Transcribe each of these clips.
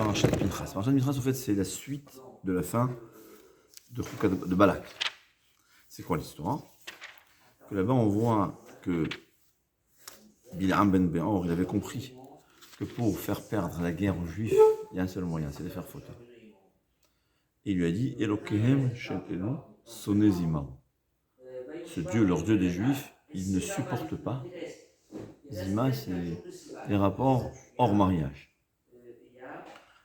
Parashat Pinchas. Parashat Pinchas, en fait, c'est la suite de la fin de Balak. C'est quoi l'histoire? Que là-bas, on voit que Bilam ben Beor, il avait compris que pour faire perdre la guerre aux Juifs, il y a un seul moyen, c'est de faire faute. Et il lui a dit Elokehem shel Elu sonezimam. Ce Dieu, leur Dieu des Juifs, il ne supporte pas. Zima, c'est les rapports hors mariage.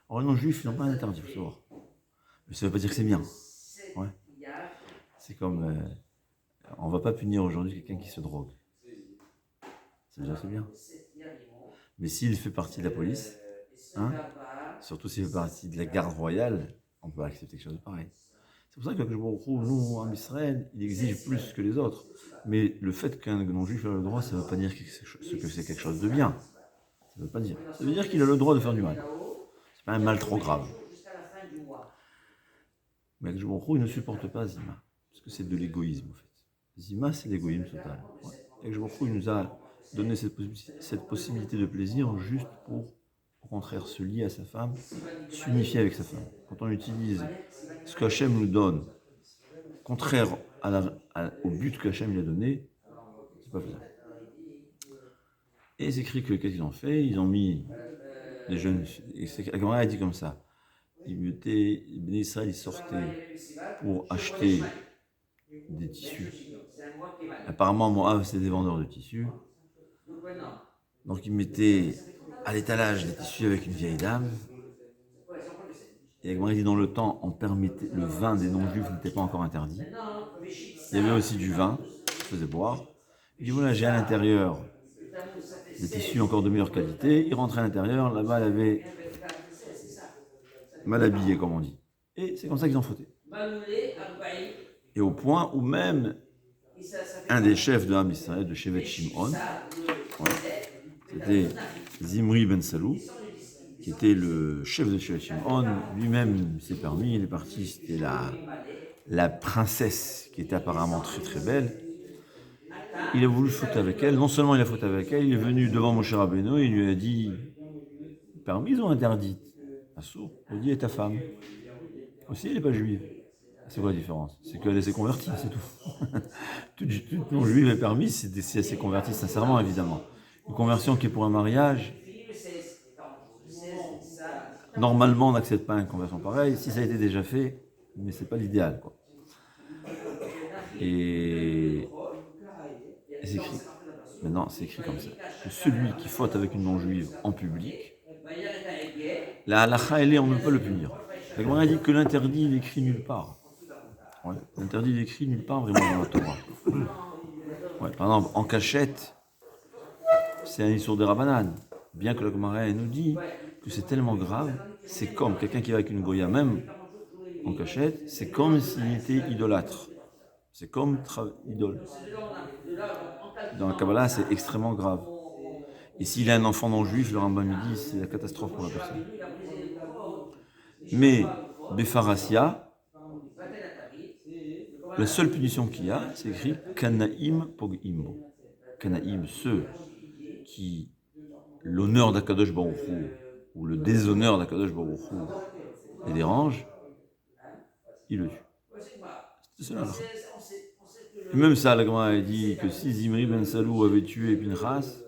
Alors, les non-juifs, ils n'ont pas un interdit, il faut savoir. Mais ça ne veut pas dire que c'est bien. Ouais. C'est comme. On ne va pas punir aujourd'hui quelqu'un qui se drogue. C'est déjà c'est bien. Mais s'il fait partie de la police, surtout s'il fait partie de la garde royale, on peut accepter quelque chose de pareil. C'est pour ça que nous, en Israël, il exige plus que les autres. Mais le fait qu'un non-juif ait le droit, ça ne veut pas dire que c'est quelque chose de bien. Ça ne veut pas dire. Ça veut dire qu'il a le droit de faire du mal. C'est pas un mal trop grave. Mais il ne supporte pas Zima. Parce que c'est de l'égoïsme, en fait. Zima, c'est l'égoïsme total. Et il nous a donné cette possibilité de plaisir juste pour, au contraire, se lier à sa femme, s'unifier avec sa femme. Quand on utilise ce qu'Hachem nous donne, contraire au but qu'Hachem lui a donné, c'est pas faisable. Et c'est écrit que qu'est-ce qu'ils ont fait? Ils ont mis des jeunes. La Gemara a dit comme ça. Ben Israël, ils sortaient pour acheter des tissus. Apparemment, Moab, c'était des vendeurs de tissus. Donc, ils mettaient à l'étalage des tissus avec une vieille dame. Et il dit dans le temps, le vin des non-juifs n'était pas encore interdit. Il y avait aussi du vin, qui faisait boire. Il dit voilà, j'ai à l'intérieur des tissus encore de meilleure qualité. Il rentrait à l'intérieur, là-bas, elle avait mal habillé, comme on dit. Et c'est comme ça qu'ils ont fauté. Et au point où même un des chefs de Ham Israël, de Shevet Shimon, c'était Zimri ben Salou, qui était le chef de Shevet Shimon, lui-même s'est permis, il est parti, c'était la princesse qui était apparemment très très belle. Il a voulu fauter avec elle, non seulement il a fauté avec elle, il est venu devant Moshe Rabbeinu et il lui a dit permise ou interdite? Assour, il a dit et ta femme? Aussi elle n'est pas juive. C'est quoi la différence? C'est qu'elle s'est convertie, c'est tout. Toute non-juive est permise si elle s'est convertie sincèrement, évidemment. Une conversion qui est pour un mariage, normalement on n'accepte pas une conversion pareille, si ça a été déjà fait, mais c'est pas l'idéal, quoi. Et c'est écrit. Maintenant, c'est écrit comme ça. Que celui qui faute avec une non-juive en public, la halakha, elle est, on ne peut pas le punir. La Gemara dit que l'interdit, il est écrit nulle part. Ouais, l'interdit, il est écrit nulle part vraiment dans la Torah. Ouais, par exemple, en cachette, c'est un issur de Rabbanan. Bien que la Gemara nous dit que c'est tellement grave, c'est comme quelqu'un qui va avec une goya, même en cachette, c'est comme s'il était idolâtre. C'est comme idole. Dans la Kabbalah, c'est extrêmement grave. Et s'il a un enfant non juif, le Rambam me dit c'est la catastrophe pour la personne. Mais Befarasia, la seule punition qu'il y a, c'est écrit Kanaim Pogimbo. Kanaim, ceux qui l'honneur d'Akadosh Baruch Hu ou le déshonneur d'Akadosh Baruch Hu les dérange, il le tue. C'est cela. Et même ça, la Gemara a dit que si Zimri ben Salou avait tué Pinchas,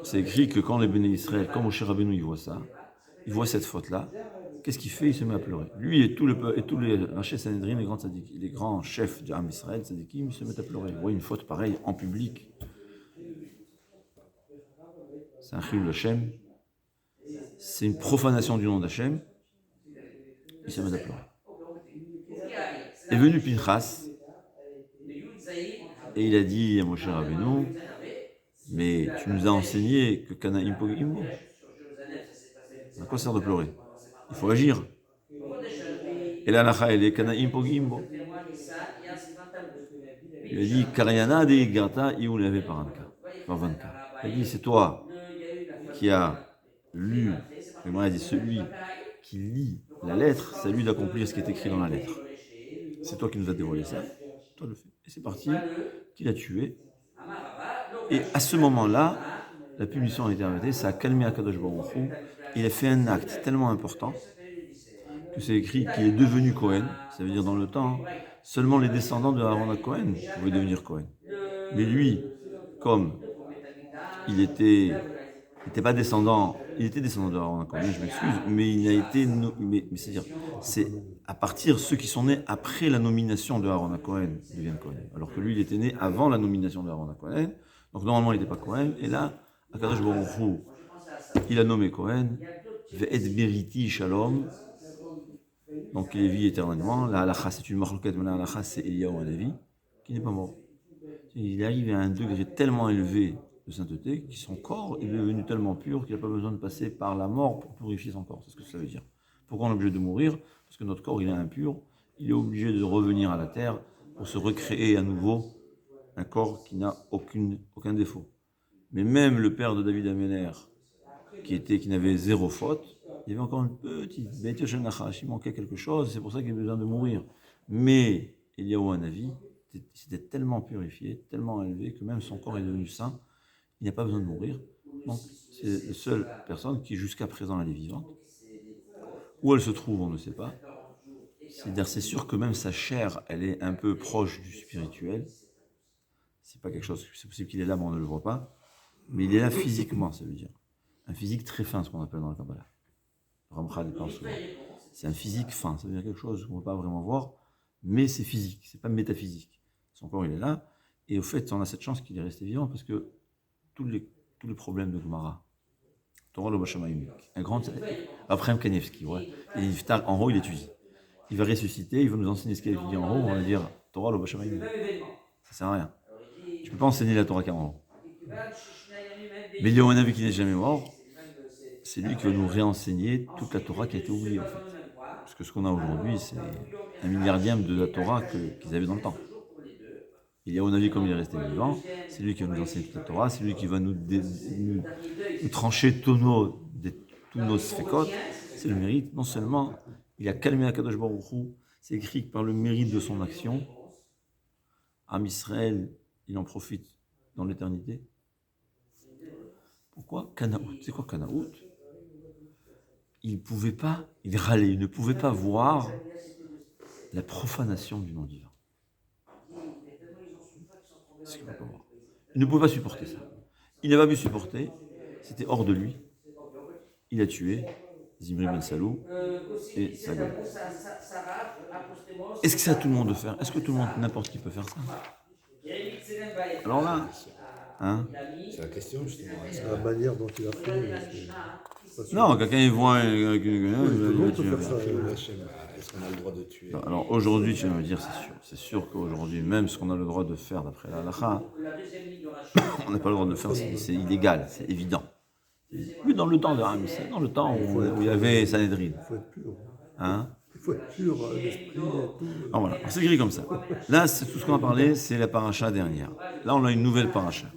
c'est écrit que quand les béné Israël, quand Moshe Rabbeinu il voit ça, il voit cette faute-là, qu'est-ce qu'il fait? Il se met à pleurer. Lui et tous les Rachés Sanhedrin, les grands chefs de Ham Israël, Tzadikim, ils se mettent à pleurer. Ils voient une faute pareille en public. C'est un chilul Hashem. C'est une profanation du nom d'Hashem. Ils se mettent à pleurer. Est venu Pinchas et il a dit à Moshe Rabbeinu, mais tu nous as enseigné que Kanaim Pogimbo. À quoi ça sert de pleurer? Il faut agir. Et la halakha, elle est Kanaim Pogimbo. Il a dit Karyana de Gata Iulave Paranka. Il a dit c'est toi qui as lu, il a dit celui qui lit la lettre, c'est à lui d'accomplir ce qui est écrit dans la lettre. C'est toi qui nous as dévoilé ça, toi le fais. Et c'est parti, qu'il a tué. Et à ce moment-là, la punition a été arrêtée, ça a calmé Akadosh Baruch Hu, il a fait un acte tellement important que c'est écrit qu'il est devenu Cohen. Ça veut dire dans le temps, seulement les descendants de Aaron à Cohen pouvaient devenir Cohen. Mais lui, comme il n'était pas descendant, il était descendant de Aaron à Cohen, je m'excuse, mais il a été, mais c'est-à-dire, c'est à partir ceux qui sont nés après la nomination de Aaron à Cohen deviennent Cohen. Alors que lui, il était né avant la nomination de Aaron à Cohen, donc normalement il n'était pas Cohen, et là, Akadosh Baruch Hu, il a nommé Cohen, Ve'et Beriti Shalom, donc il vit éternellement. La halakha, c'est une marloquette, mais la halakha, c'est Eliyahu Hanavi, qui n'est pas mort. Il arrive à un degré tellement élevé de sainteté que son corps est devenu tellement pur qu'il n'a pas besoin de passer par la mort pour purifier son corps. C'est ce que ça veut dire. Pourquoi on est obligé de mourir? Parce que notre corps, il est impur. Il est obligé de revenir à la terre pour se recréer à nouveau un corps qui n'a aucun défaut. Mais même le père de David Améler, qui n'avait zéro faute, il y avait encore une petite bête de Nachash, il manquait quelque chose, c'est pour ça qu'il avait besoin de mourir. Mais Eliyahu Hanavi s'était tellement purifié, tellement élevé, que même son corps est devenu saint, il n'a pas besoin de mourir. Donc c'est la seule personne qui jusqu'à présent elle est vivante. Où elle se trouve, on ne sait pas. C'est-à-dire c'est sûr que même sa chair, elle est un peu proche du spirituel. C'est pas quelque chose, c'est possible qu'il est là, mais on ne le voit pas. Mais il est là physiquement, ça veut dire. Un physique très fin, ce qu'on appelle dans la Kabbalah. Ramchal parle souvent. C'est un physique fin, ça veut dire quelque chose qu'on ne peut pas vraiment voir, mais c'est physique, c'est pas métaphysique. Son corps, il est là, et au fait, on a cette chance qu'il est resté vivant, parce que tous les problèmes de Gemara, Torah lo Bashamayim, un grand, après M. Kanievski, ouais, et en haut, il étudie. Il va ressusciter, il va nous enseigner ce qu'il a étudié en haut, on va dire Torah lo Bashamayim. Ça sert à rien. Tu ne peux pas enseigner la Torah qu'en haut. Mais Eliyahu Hanavi qui n'est jamais mort, c'est lui qui va nous réenseigner toute la Torah qui a été oubliée, en fait. Parce que ce qu'on a aujourd'hui, c'est un milliardième de la Torah qu'ils avaient dans le temps. Eliyahu Hanavi, comme il est resté vivant, c'est lui qui va nous enseigner toute la Torah, c'est lui qui va nous trancher tous nos sfekot. C'est le mérite. Non seulement il a calmé Akadosh Baruch Hu, c'est écrit que par le mérite de son action, Am Israël, il en profite dans l'éternité. Pourquoi Kanaout. C'est quoi Kanaout? Il râlait, il ne pouvait pas voir la profanation du nom divin. C'est ce qu'il ne pouvait pas voir. Il ne pouvait pas supporter ça. Il n'a pas pu supporter, c'était hors de lui. Il a tué Zimri Ben Salou et sa gueule. Est-ce que c'est à tout le monde de faire? Est-ce que tout le monde, n'importe qui peut faire ça? Alors là, hein? C'est la question justement. C'est la manière dont il a fait. Non, quelqu'un il voit Tout le monde peut faire ça. Est-ce qu'on a le droit de tuer? Alors aujourd'hui, tu vas me dire, c'est sûr qu'aujourd'hui, même ce qu'on a le droit de faire d'après la halakha, on n'a pas le droit de le faire, c'est illégal, c'est évident. Mais dans le temps de Ham, c'est dans le temps où il y avait Sanhedrin. Il faut être pur. Hein? Il faut être pur, l'esprit et tout. Alors voilà, c'est écrit comme ça. Là, c'est tout ce qu'on a parlé, c'est la paracha dernière. Là, on a une nouvelle paracha.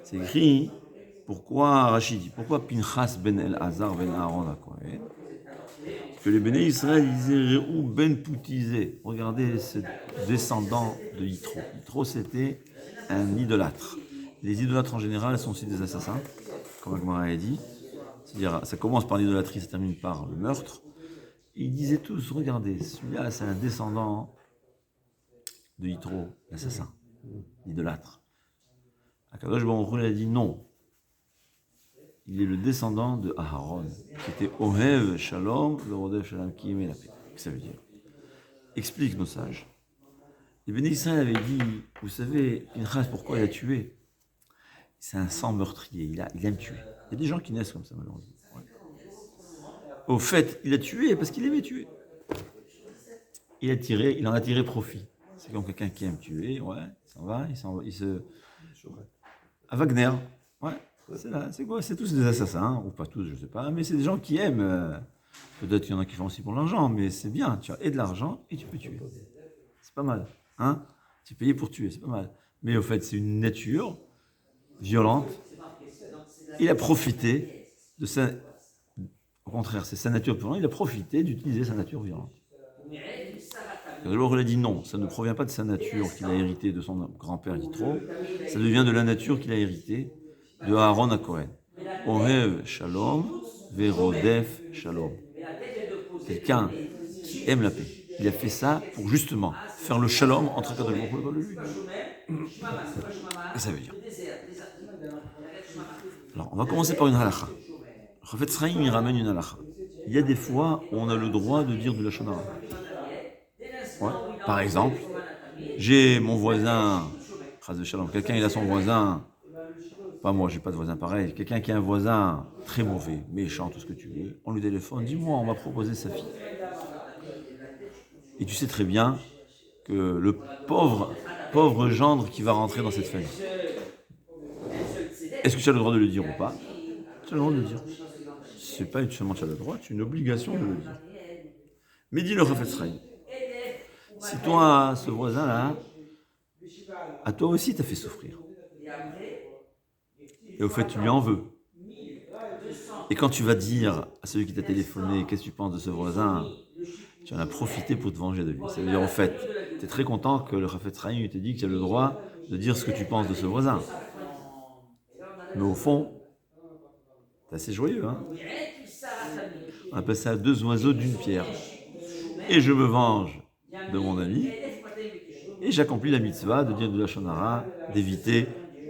C'est écrit, pourquoi Rachid dit, pourquoi Pinchas ben El-Hazar ben Aaron HaKohen? Que les Béné Israël disaient Réou ben Poutizé. Regardez ce descendant de Yitro. Yitro, c'était un idolâtre. Les idolâtres en général sont aussi des assassins, comme Agmara a dit. C'est-à-dire, ça commence par l'idolâtrie, ça termine par le meurtre. Ils disaient tous, regardez, celui-là, c'est un descendant de Yitro, l'assassin, l'idolâtre. Akadosh Baruch Hu a dit non. Il est le descendant de Aharon, qui était Ohev Shalom, le Rodev Shalom, qui aimait la paix. Qu'est-ce que ça veut dire? Explique nos sages. Les Béné Israël avaient dit, vous savez, Pinchas, pourquoi il a tué? C'est un sang meurtrier, il aime tuer. Il y a des gens qui naissent comme ça, malheureusement. Ouais. Au fait, il a tué parce qu'il aimait tuer. Il en a tiré profit. C'est comme quelqu'un qui aime tuer, ouais, il s'en va, à Wagner, ouais. C'est quoi? C'est tous des assassins, ou pas tous, je sais pas, mais c'est des gens qui aiment. Peut-être qu'il y en a qui font aussi pour l'argent, mais c'est bien. Tu as et de l'argent et tu peux tuer. C'est pas mal, hein? Tu es payé pour tuer, c'est pas mal. Mais au fait, c'est une nature violente. Il a profité de sa. Au contraire, c'est sa nature violente. Il a profité d'utiliser sa nature violente. Alors il a dit non, ça ne provient pas de sa nature qu'il a hérité de son grand-père Yitro, ça devient de la nature qu'il a hérité de Aaron à Cohen. Ohev Shalom, Verodef Shalom. Quelqu'un qui aime la paix. Il a fait ça pour justement faire le shalom entre Kadosh Baruch Hu et le juif. Qu'est-ce que ça veut dire? Alors, on va commencer par une halakha. Chafetz Chaim, il ramène une halakha. Il y a des fois où on a le droit de dire du lashon hara. Ouais. Par exemple, j'ai mon voisin, quelqu'un il a son voisin, pas moi, j'ai pas de voisin pareil, quelqu'un qui a un voisin très mauvais, méchant, tout ce que tu veux, on lui téléphone, dis-moi, on m'a proposé sa fille. Et tu sais très bien que le pauvre gendre qui va rentrer dans cette famille, est-ce que tu as le droit de le dire ou pas? Tu as le droit de le dire. C'est pas seulement tu as le droit, c'est une obligation de le dire. Mais dis le Chafetz Chaim. Si toi, ce voisin-là, à toi aussi t'as fait souffrir. Et au fait, tu lui en veux. Et quand tu vas dire à celui qui t'a téléphoné, qu'est-ce que tu penses de ce voisin, tu en as profité pour te venger de lui. Ça veut dire, en fait, tu es très content que le Chafetz Chaim t'ait dit que tu as le droit de dire ce que tu penses de ce voisin. Mais au fond, c'est assez joyeux, hein? On appelle ça 2 oiseaux d'une pierre. Et je me venge de mon ami, et j'accomplis la mitzvah de dire de la lashon hara, d'éviter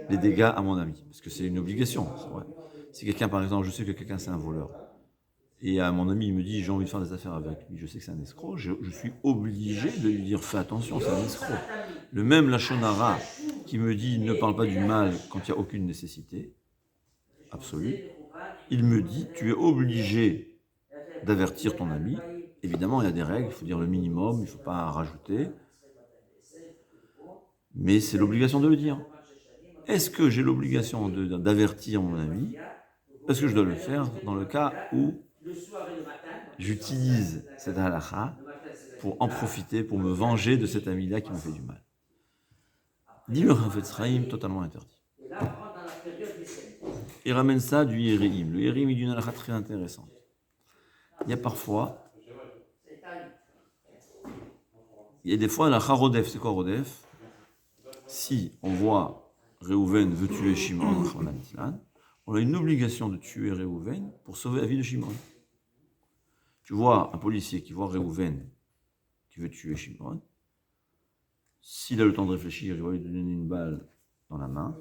les dégâts à mon ami. Parce que c'est une obligation, c'est vrai. Si quelqu'un, par exemple, je sais que quelqu'un c'est un voleur, et à mon ami il me dit j'ai envie de faire des affaires avec lui, je sais que c'est un escroc, je suis obligé de lui dire fais attention, c'est un escroc. Le même lashon hara qui me dit ne parle pas du mal quand il n'y a aucune nécessité absolue, il me dit tu es obligé d'avertir ton ami. Évidemment, il y a des règles, il faut dire le minimum, il ne faut pas rajouter. Mais c'est l'obligation de le dire. Est-ce que j'ai l'obligation d'avertir mon ami? Est-ce que je dois le faire dans le cas où j'utilise cette halakha pour en profiter, pour me venger de cet ami-là qui me fait du mal? Dit le Chafetz Chaim, totalement interdit. Il ramène ça du Yereim. Le Yereim est d'une halakha très intéressante. Il y a parfois... Il y a des fois, la Rodef, c'est quoi Rodef? Si on voit Réhouven veut tuer Shimon, on a une obligation de tuer Réhouven pour sauver la vie de Shimon. Tu vois un policier qui voit Réhouven qui veut tuer Shimon, s'il a le temps de réfléchir, il va lui donner une balle dans la main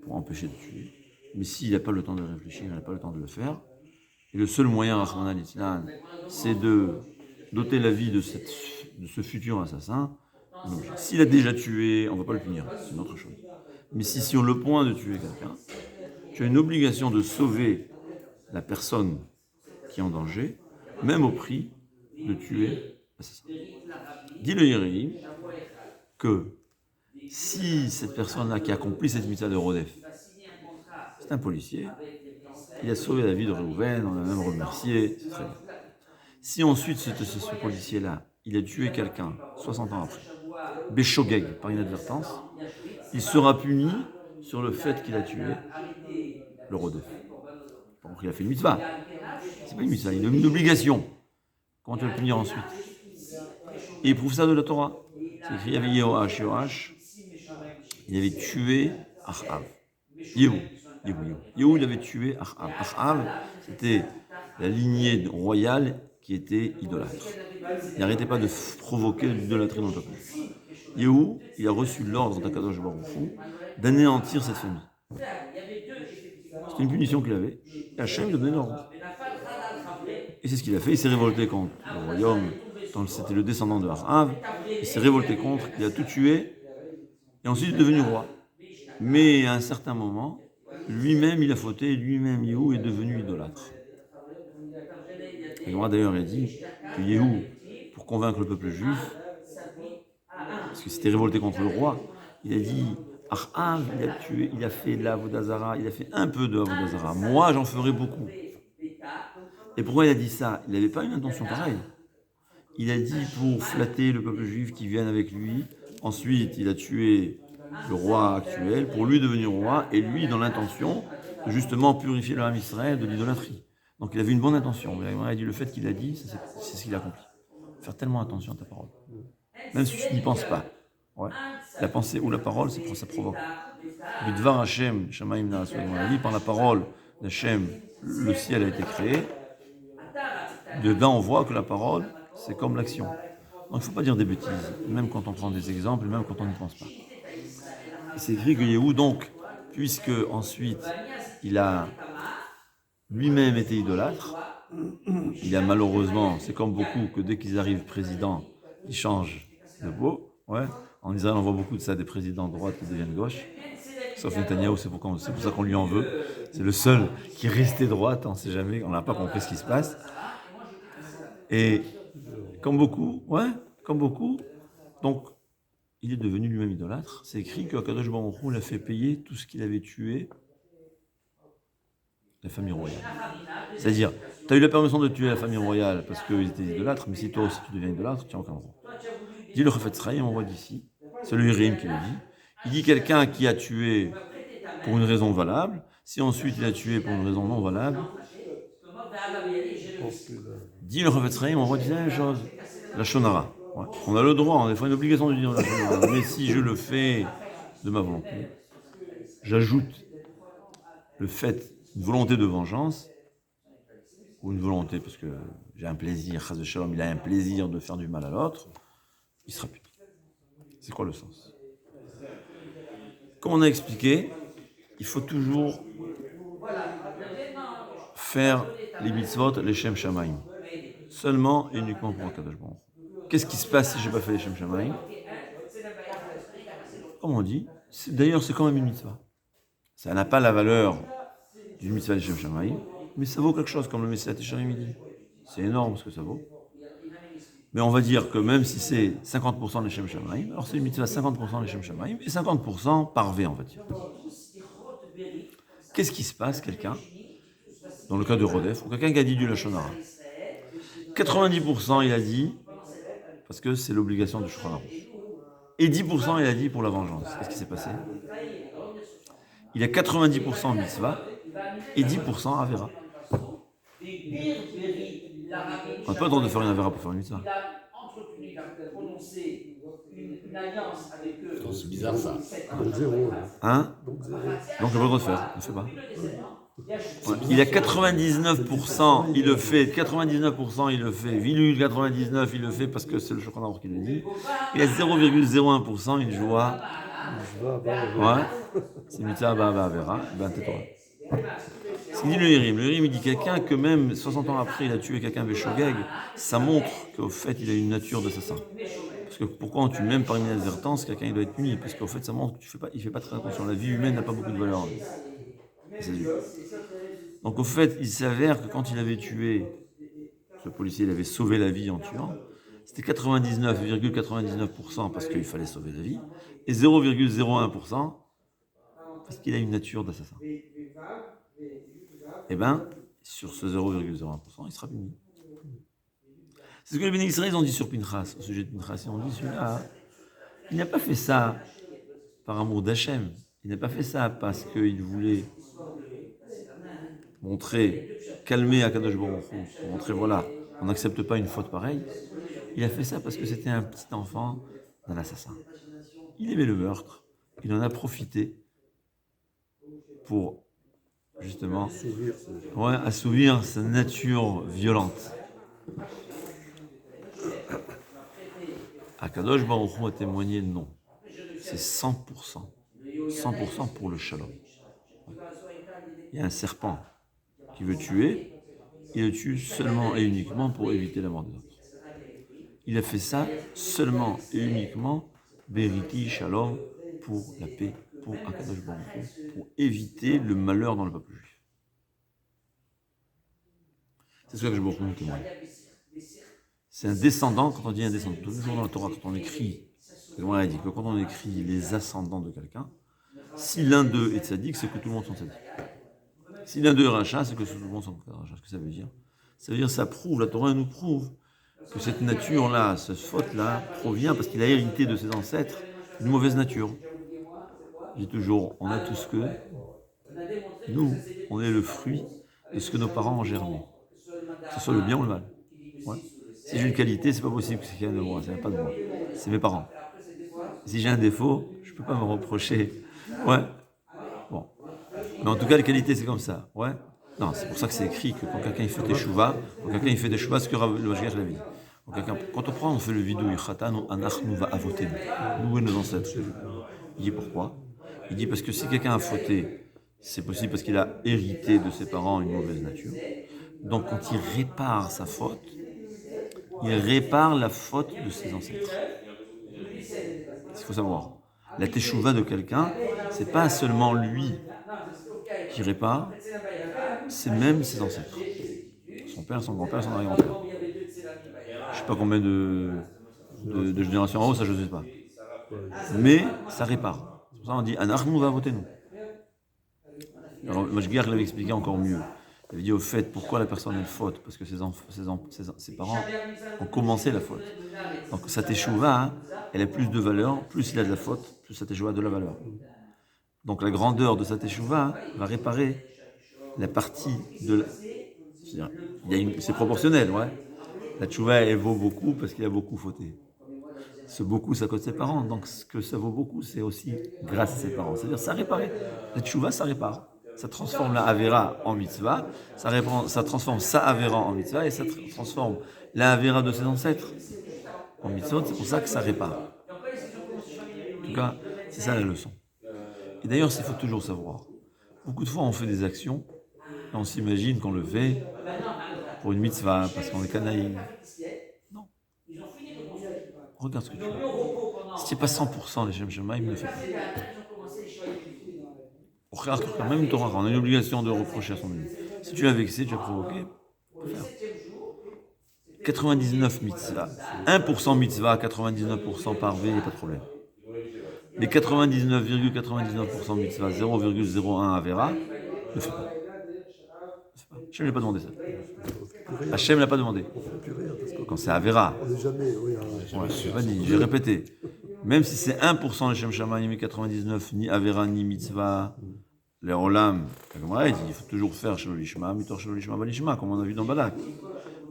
pour empêcher de tuer. Mais s'il n'a pas le temps de réfléchir, il n'a pas le temps de le faire, et le seul moyen, Rahman al-Islam, c'est de doter la vie de ce futur assassin. S'il a déjà tué, on ne va pas le punir, c'est une autre chose. Mais si sur le point de tuer quelqu'un, tu as une obligation de sauver la personne qui est en danger, même au prix de tuer l'assassin. Dit le Yereim que si cette personne-là qui accomplit cette mitzvah de Rodef, c'est un policier, il a sauvé la vie de Réhouven, on l'a même remercié, c'est très bien. Si ensuite ce policier-là, il a tué quelqu'un 60 ans après, Béchogeg, par inadvertance, il sera puni sur le fait qu'il a tué le Rodef. Donc il a fait une mitzvah. C'est pas une mitzvah, il a une obligation. Comment tu vas le punir ensuite? Et il prouve ça de la Torah. C'est écrit, il y avait Yehoash, il avait tué Achav. Yehou, il avait tué Achav. Achav, c'était la lignée royale qui était idolâtre. Il n'arrêtait pas de provoquer l'idolâtrie dans le peuple. Yehou, il a reçu l'ordre d'Akadosh Baruch Hu d'anéantir cette famille. C'était une punition qu'il avait, et Hachem lui a donné l'ordre. Et c'est ce qu'il a fait, il s'est révolté contre le royaume, c'était le descendant de Achav, il s'est révolté contre, il a tout tué, et ensuite il est devenu roi. Mais à un certain moment, lui-même il a fauté, lui-même Yehou est devenu idolâtre. Et moi d'ailleurs il a dit que Yehou, pour convaincre le peuple juif, parce qu'il s'était révolté contre le roi, il a dit Achav, il a tué, il a fait de l'Avodah Zara, il a fait un peu de l'Avodah Zara, moi j'en ferai beaucoup. Et pourquoi il a dit ça? Il n'avait pas une intention pareille. Il a dit pour flatter le peuple juif qui vienne avec lui. Ensuite, il a tué le roi actuel pour lui devenir roi, et lui dans l'intention de justement purifier le Ham Israël de l'idolâtrie. Donc il avait une bonne intention. Il a dit le fait qu'il a dit, c'est ce qu'il a accompli. Faire tellement attention à ta parole. même si tu n'y penses pas. Ouais. La pensée ou la parole, c'est pour ça provoque. Bidvar Hashem, Shamaim Na'asou, on a dit, par la parole d'Hashem, le ciel a été créé. Dedans, on voit que la parole, c'est comme l'action. Donc, il ne faut pas dire des bêtises, même quand on prend des exemples, même quand on n'y pense pas. Et c'est écrit que Yehou, donc, puisque ensuite, il a lui-même été idolâtre, il a malheureusement, c'est comme beaucoup, que dès qu'ils arrivent président, ils changent de peau. Ouais. En Israël, on voit beaucoup de ça, des présidents de droite qui deviennent gauche. Sauf Netanyahu, c'est pour ça qu'on lui en veut. C'est le seul qui est resté droite, on ne sait jamais, on n'a pas compris ce qui se passe. Et comme beaucoup, donc il est devenu lui-même idolâtre. C'est écrit qu'Akadosh Baruch Hu l'a fait payer tout ce qu'il avait tué la famille royale. C'est-à-dire, tu as eu la permission de tuer la famille royale parce qu'ils étaient idolâtres, mais si toi aussi tu deviens idolâtre, tu n'as aucun droit. Dit le Chafetz Chaim, on voit d'ici, c'est le Hirim qui le dit. Il dit quelqu'un qui a tué pour une raison valable, si ensuite il a tué pour une raison non valable, dit le Chafetz Chaim, on voit dire la même chose, la Shonara. Ouais. On a le droit, on a des fois une obligation de dire la Shonara, mais si je le fais de ma volonté, j'ajoute le fait, une volonté de vengeance, ou une volonté, parce que j'ai un plaisir, Chas de Shalom, il a un plaisir de faire du mal à l'autre, il sera puni. C'est quoi le sens? Comme on a expliqué, il faut toujours faire les mitzvot, les Shem Shamaim, seulement et uniquement pour Akadosh Baruch Hu. Qu'est-ce qui se passe si je n'ai pas fait les Shem Shamaim? Comme on dit, d'ailleurs c'est quand même une mitzvah. Ça n'a pas la valeur d'une mitzvah des Shem Shamaim, mais ça vaut quelque chose, comme le Messilat Yesharim dit. C'est énorme ce que ça vaut. Mais on va dire que même si c'est 50% les Shem Shamaim, alors c'est une mitzvah 50% les Shem Shamaim et 50% par V, on va dire. Qu'est-ce qui se passe, quelqu'un, dans le cas de Rodef, ou quelqu'un qui a dit du Lashon Hara, 90% il a dit, parce que c'est l'obligation du Shulchan Aruch, et 10% il a dit pour la vengeance. Qu'est-ce qui s'est passé? Il a 90% mitzvah et 10% avera. On n'a pas le droit de faire une avera pour faire une mitzvah. C'est bizarre ça. Donc zéro. Hein? Donc zéro. Donc on n'a pas le droit de faire, on ne fait pas. Ouais. Il a 99%, il le fait, 99% il le fait, Vilul 99 il le fait parce que c'est le Shulchan Aruch qui le dit. Il a 0,01% il joue à... Ouais, c'est mitzvah avera, ben tais-toi. Ce qu'il dit le Hirim il dit quelqu'un que même 60 ans après il a tué quelqu'un avec Shogeg, ça montre qu'au fait il a une nature d'assassin. Parce que pourquoi on tue même par inadvertance quelqu'un il doit être puni? Parce qu'au fait ça montre qu'il ne fait pas très attention. La vie humaine n'a pas beaucoup de valeur. Donc au fait il s'avère que quand il avait tué, ce policier il avait sauvé la vie en tuant, c'était 99,99% parce qu'il fallait sauver la vie, et 0,01% parce qu'il a une nature d'assassin. Eh bien, sur ce 0,01%, il sera puni. C'est ce que les Béné Israël ont dit sur Pinchas, au sujet de Pinchas. Ils ont dit, celui-là, il n'a pas fait ça par amour d'Hachem. Il n'a pas fait ça parce qu'il voulait montrer, calmer Akadosh Baruch Hu, montrer, voilà, on n'accepte pas une faute pareille. Il a fait ça parce que c'était un petit enfant d'un assassin. Il aimait le meurtre, il en a profité pour justement assouvir sa nature violente. Akadosh Baruch Hu a témoigné non. C'est 100%. 100% pour le shalom. Il y a un serpent qui veut tuer, il le tue seulement et uniquement pour éviter la mort des autres. Il a fait ça seulement et uniquement Beriti Shalom, pour la paix, pour Akadosh Baruch Hu, pour éviter le malheur dans le peuple juif. C'est ce que je vous témoigne. C'est un descendant, quand on dit un descendant, toujours dans la Torah, quand on écrit, on a dit que quand on écrit les ascendants de quelqu'un, si l'un d'eux est tzaddik, c'est que tout le monde sont tzaddik. Si l'un d'eux est rachat, c'est que tout le monde sont rachat. Ce que ça veut dire? Ça veut dire, ça prouve, la Torah nous prouve que cette nature-là, cette faute-là, provient parce qu'il a hérité de ses ancêtres une mauvaise nature. Je dis toujours, on a tout ce que nous, on est le fruit de ce que nos parents ont germé. Que ce soit le bien ou le mal. Ouais. Si j'ai une qualité, c'est pas possible que c'est qu'il y a de moi, ça n'a pas de moi. c'est mes parents. Si j'ai un défaut, je ne peux pas me reprocher. Ouais. Bon. Mais en tout cas, les qualités, c'est comme ça. Ouais. Non, c'est pour ça que c'est écrit que quand quelqu'un il fait teshuva, ce que le Mashgiach l'a dit. Quand on fait le vidou, anachnu va avoter. Nous et nos ancêtres. Il dit pourquoi? Il dit parce que si quelqu'un a fauté, c'est possible parce qu'il a hérité de ses parents une mauvaise nature. Donc quand il répare sa faute, il répare la faute de ses ancêtres. Il faut savoir. La teshuva de quelqu'un, c'est pas seulement lui qui répare, c'est même ses ancêtres. Son père, son grand-père, son arrière-grand-père. Je ne sais pas combien de générations en haut, ça je ne sais pas. Mais ça répare. C'est pour ça qu'on dit Anachnu va voter nous. Alors, Mashgiach l'avait expliqué encore mieux. Il avait dit au fait pourquoi la personne elle faute, parce que ses parents ont commencé la faute. Donc sa teshuva, elle a plus de valeur, plus il a de la faute, plus sa teshuva a de la valeur. Donc la grandeur de sa teshuva va réparer la partie de c'est proportionnel, ouais. La teshuva elle vaut beaucoup parce qu'il a beaucoup fauté. Ce beaucoup, c'est à cause de ses parents. Donc ce que ça vaut beaucoup, c'est aussi grâce à ses parents. C'est-à-dire ça répare. La teshuva, ça répare. Ça transforme la Avera en mitzvah, ça transforme sa Avera en mitzvah et ça transforme la Avera de ses ancêtres en mitzvah. C'est pour ça que ça répare. En tout cas, c'est ça la leçon. Et d'ailleurs, il faut toujours savoir. Beaucoup de fois, on fait des actions et on s'imagine qu'on le fait pour une mitzvah, parce qu'on est canaï. Non. Regarde ce que tu fais. Si tu n'es pas 100% les Shem Shemaim, ne fais pas. Même Torah, on a une obligation de reprocher à son ami. Si tu l'as vexé, tu as provoqué, tu peux faire. 99 mitzvah, 1% mitzvah, 99% par V, il n'y a pas de problème. Les 99,99% mitzvah, 0,01 avera, ne fais pas. Hachem n'a pas demandé ça. Hachem n'a pas demandé. Quand c'est avera. Ouais, je n'ai pas dit, j'ai répété. Même si c'est 1% les Shem Shamaim, 99 ni avera ni mitzvah, les olam, il faut toujours faire Shelo Lishma, mitor Shelo Lishma Balishma, comme on a vu dans Balak.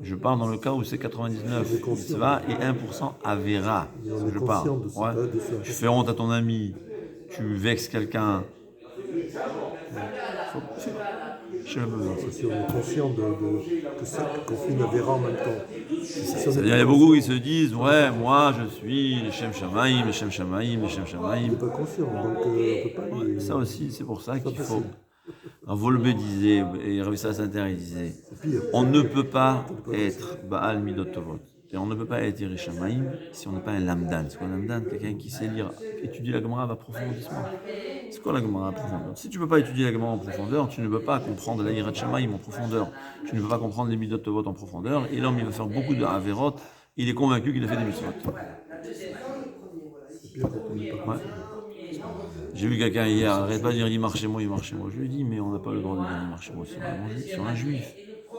Je parle dans le cas où c'est 99 mitzvah et 1% avera. Je parle. Ouais. Tu fais honte à ton ami, tu vexes quelqu'un. Si on est conscient qu'on fait une avéra en même temps. C'est-à-dire, il y a beaucoup qui se disent, ouais, moi je suis les Shem Shamaim, les Shem Shamaim, les Shem Shamaim. On n'est pas conscient, donc on ne peut pas. Ouais, ça aussi, c'est pour ça qu'il faut. Volbe disait, et Rav Issa Sainter il disait, on ne peut pas être Baal Midot Tovot. Et on ne peut pas être Yirei Shamaim si on n'est pas un lamdan. C'est quoi un lamdan? Quelqu'un qui sait lire, étudier la Gemara à profondissement. C'est quoi la Gemara à profondeur? Si tu ne peux pas étudier la Gemara en profondeur, tu ne peux pas comprendre la Yirat Shamaim en profondeur. Tu ne peux pas comprendre les Midot Tovot en profondeur. Et l'homme, il va faire beaucoup de Averot. Il est convaincu qu'il a fait des mitzvot. Ouais. J'ai vu quelqu'un hier, arrête pas de dire il marche chez moi. Je lui ai dit, mais on n'a pas le droit de dire il marche chez moi sur un juif.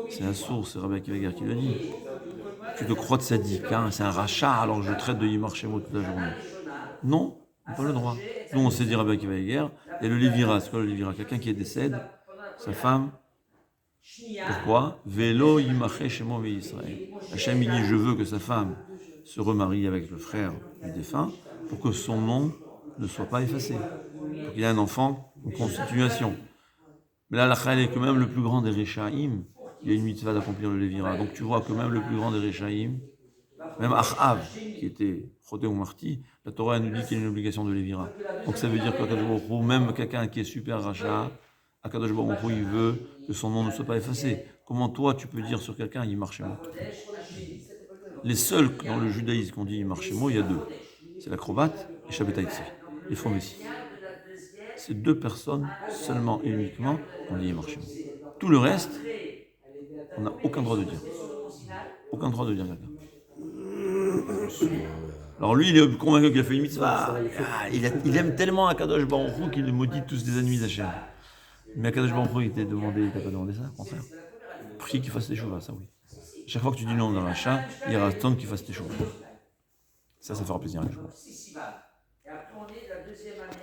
C'est un sourd, c'est Rabbi Akiva Ger qui l'a dit. Tu te crois de sadique, hein, c'est un rachat, alors je traite de Yimar Shemo toute la journée. Non, on n'a pas le droit. Nous, on sait dire Rabbi Akiva Ger, et le Lévira, c'est quoi le Lévira? Quelqu'un qui décède, sa femme. Pourquoi? Vélo Yimaché Shemo ve Israël. Hachem dit, je veux que sa femme se remarie avec le frère du défunt pour que son nom ne soit pas effacé. Pour qu'il y ait un enfant en constitution. Mais là, la chale est que même le plus grand des Réchaïm, il y a une mitzvah d'accomplir le Lévira. Donc tu vois que même le plus grand des Réchaïm, même Achav, qui était Choté ou Marti, la Torah nous dit qu'il y a une obligation de Lévira. Donc ça veut dire qu'Akadosh Baruch Hu, même quelqu'un qui est super rachat, Akadosh Baruch Hu, il veut que son nom ne soit pas effacé. Comment toi tu peux dire sur quelqu'un il marche moi? Les seuls dans le judaïsme qu'on dit il marche moi, il y a deux. C'est l'acrobate et Shabbat Haïtzi, les faux messies. C'est deux personnes seulement et uniquement qu'on dit il marche moi. Tout le reste, on n'a aucun droit de dire. Aucun droit de dire quelqu'un. Alors lui, il est convaincu qu'il a fait une mitzvah. Il aime tellement Akadosh Baruch Hu qu'il maudit tous des ennemis d'Hachem. Mais Akadosh Baruch Hu, il t'a pas demandé ça, au contraire. Prie qu'il fasse des choses, ça oui. Chaque fois que tu dis non dans l'achat, il y aura tant qu'il fasse des choses. Ça fera plaisir à les gens.